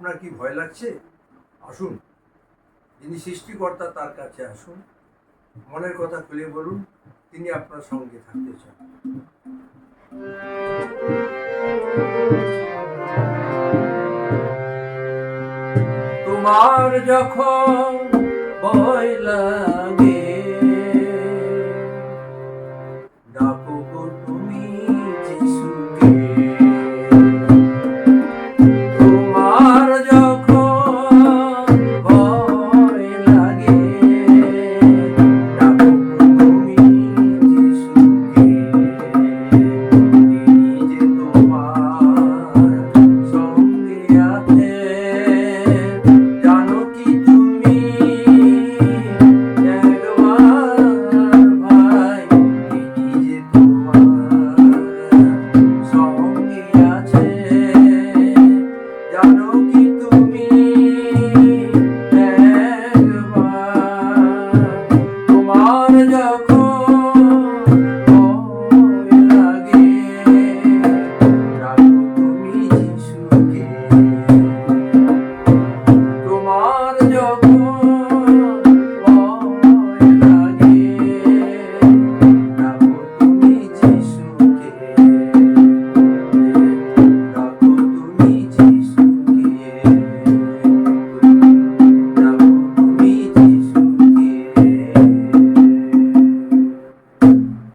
আপনার কি ভয় লাগছে? আসুন, যিনি সৃষ্টিকর্তা তার কাছে আসুন, মনের কথা খুলে বলুন, তিনি আপনার সঙ্গে থাকতে চান। তোমার যখন ভয় লাগে